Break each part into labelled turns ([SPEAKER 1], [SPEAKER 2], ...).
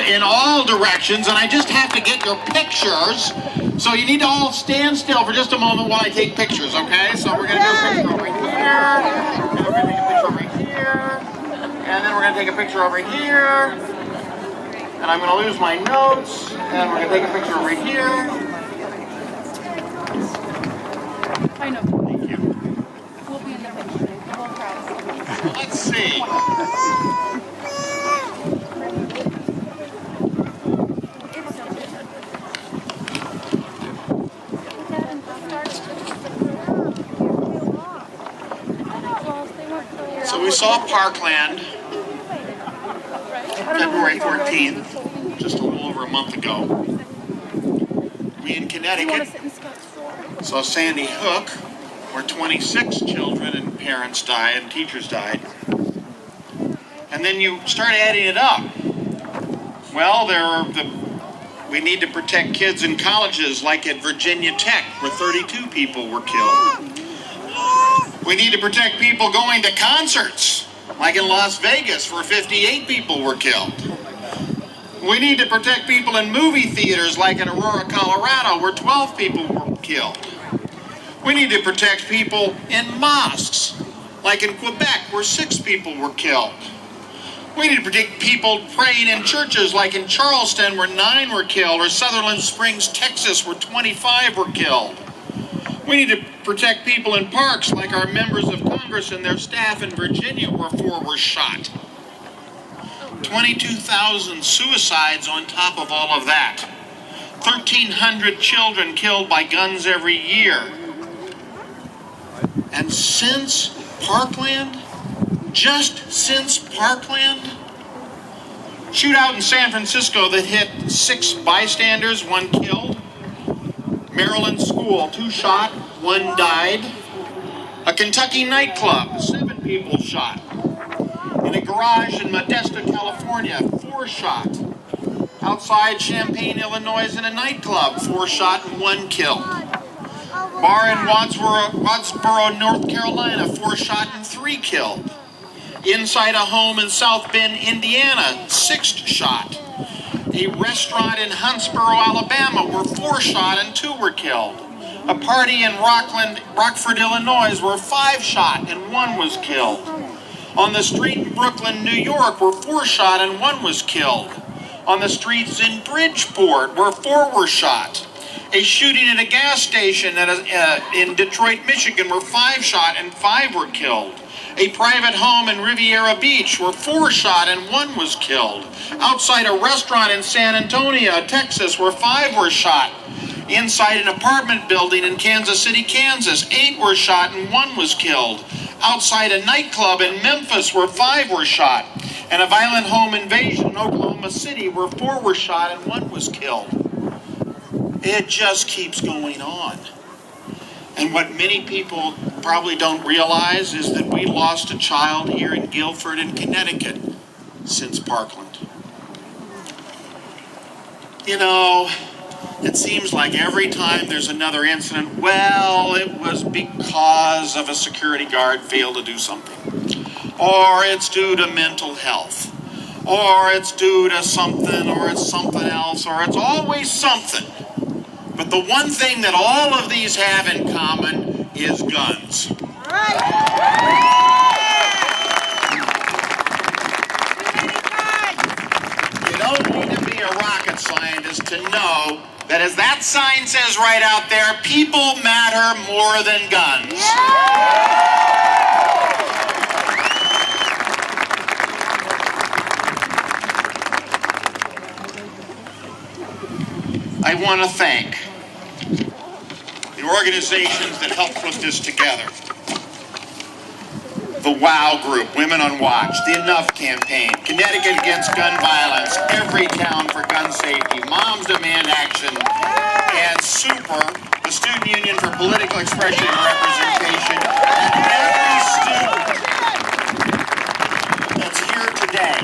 [SPEAKER 1] in all directions, and I just have to get your pictures. So you need to all stand still for just a moment while I take pictures, okay? So we're going to do a picture over here, and we're going to take a picture over here, and then we're going to take a picture over here, and I'm going to lose my notes, and we're going to take a picture over here.
[SPEAKER 2] I know.
[SPEAKER 1] Thank you.
[SPEAKER 2] We'll be in there with you. We'll try.
[SPEAKER 1] Let's see. So we saw Parkland February 14th, just a little over a month ago. We in Connecticut saw Sandy Hook, where 26 children and parents died and teachers died. And then you start adding it up. Well, we need to protect kids in colleges like at Virginia Tech, where 32 people were killed. We need to protect people going to concerts, like in Las Vegas, where 58 people were killed. We need to protect people in movie theaters, like in Aurora, Colorado, where 12 people were killed. We need to protect people in mosques, like in Quebec, where 6 people were killed. We need to protect people praying in churches, like in Charleston, where 9 were killed, or Sutherland Springs, Texas, where 25 were killed. We need to protect people in parks, like our members of Congress and their staff in Virginia, where 4 were shot. 22,000 suicides on top of all of that. 1,300 children killed by guns every year. And since Parkland, just since Parkland, shootout in San Francisco that hit 6 bystanders, 1 killed. Maryland school, 2 shot, 1 died. A Kentucky nightclub, 7 people shot. In a garage in Modesto, California, 4 shot. Outside Champaign, Illinois, in a nightclub, 4 shot and 1 killed. Bar in Wattsboro, North Carolina, 4 shot and 3 killed. Inside a home in South Bend, Indiana, 6 shot. A restaurant in Huntsboro, Alabama, where 4 shot and 2 were killed. A party in Rockford, Illinois, where 5 shot and 1 was killed. On the street in Brooklyn, New York, where 4 shot and 1 was killed. On the streets in Bridgeport, where 4 were shot. A shooting at a gas station in Detroit, Michigan, where 5 shot and 5 were killed. A private home in Riviera Beach, where 4 shot and 1 was killed. Outside a restaurant in San Antonio, Texas, where 5 were shot. Inside an apartment building in Kansas City, Kansas, 8 were shot and 1 was killed. Outside a nightclub in Memphis, where 5 were shot. And a violent home invasion in Oklahoma City, where 4 were shot and 1 was killed. It just keeps going on. And what many people probably don't realize is that we lost a child here in Guilford in Connecticut since Parkland. You know, it seems like every time there's another incident, well, it was because of a security guard failed to do something. Or it's due to mental health. Or it's due to something, or it's something else, or it's always something. But the one thing that all of these have in common is guns. You don't need to be a rocket scientist to know that, as that sign says right out there, people matter more than guns. I want to thank the organizations that helped put this together. The WOW Group, Women on Watch, the Enough Campaign, Connecticut Against Gun Violence, Every Town for Gun Safety, Moms Demand Action, and SUPER, the Student Union for Political Expression and Representation, and every student that's here today.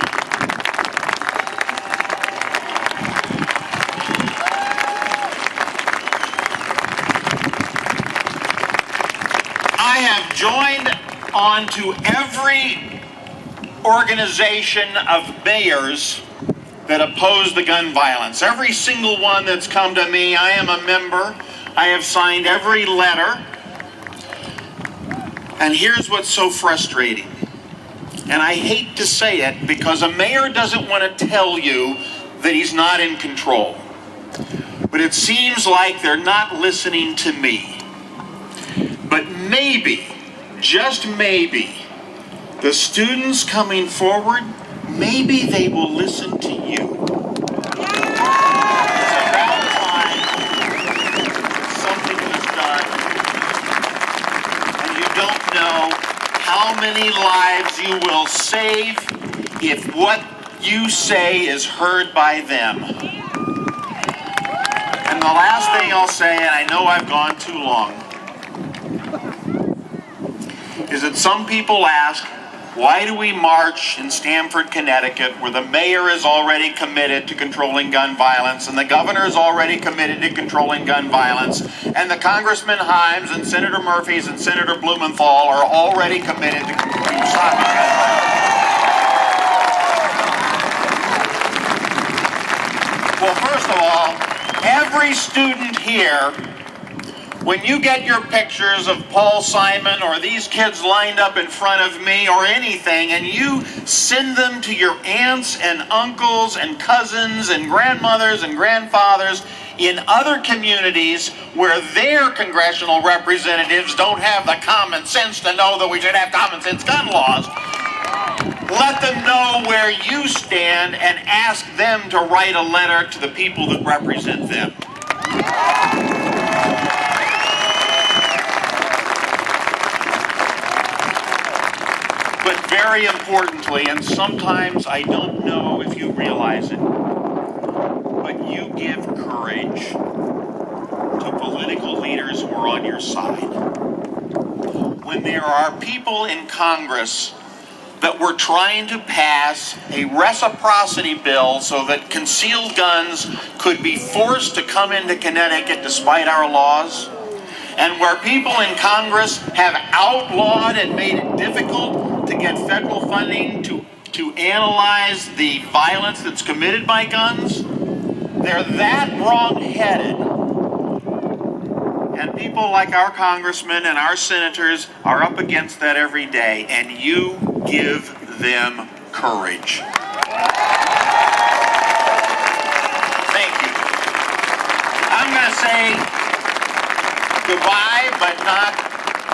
[SPEAKER 1] I have joined onto every organization of mayors that oppose the gun violence. Every single one that's come to me, I am a member. I have signed every letter. And here's what's so frustrating. And I hate to say it because a mayor doesn't want to tell you that he's not in control. But it seems like they're not listening to me. But maybe, just maybe, the students coming forward, maybe they will listen to you. It's about time something was done. And you don't know how many lives you will save if what you say is heard by them. And the last thing I'll say, and I know I've gone too long, is that some people ask, why do we march in Stamford, Connecticut, where the mayor is already committed to controlling gun violence, and the governor is already committed to controlling gun violence, and the Congressman Himes and Senator Murphys and Senator Blumenthal are already committed to stopping gun violence? Well, first of all, every student here, when you get your pictures of Paul Simon or these kids lined up in front of me or anything, and you send them to your aunts and uncles and cousins and grandmothers and grandfathers in other communities where their congressional representatives don't have the common sense to know that we should have common sense gun laws, let them know where you stand and ask them to write a letter to the people that represent them. But very importantly, and sometimes I don't know if you realize it, but you give courage to political leaders who are on your side. When there are people in Congress that were trying to pass a reciprocity bill so that concealed guns could be forced to come into Connecticut despite our laws, and where people in Congress have outlawed and made it difficult to get federal funding to analyze the violence that's committed by guns, they're that wrong-headed. And people like our congressmen and our senators are up against that every day, and you give them courage. Thank you. I'm going to say goodbye, but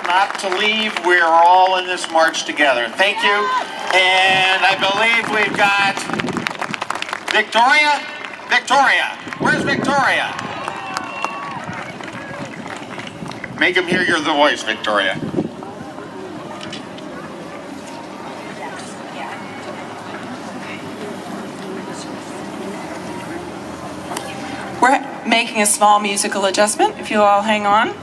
[SPEAKER 1] not to leave. We're all in this march together. Thank you. And I believe we've got Victoria. Victoria. Where's Victoria? Make him hear the voice, Victoria.
[SPEAKER 2] We're making a small musical adjustment, if you'll all hang on.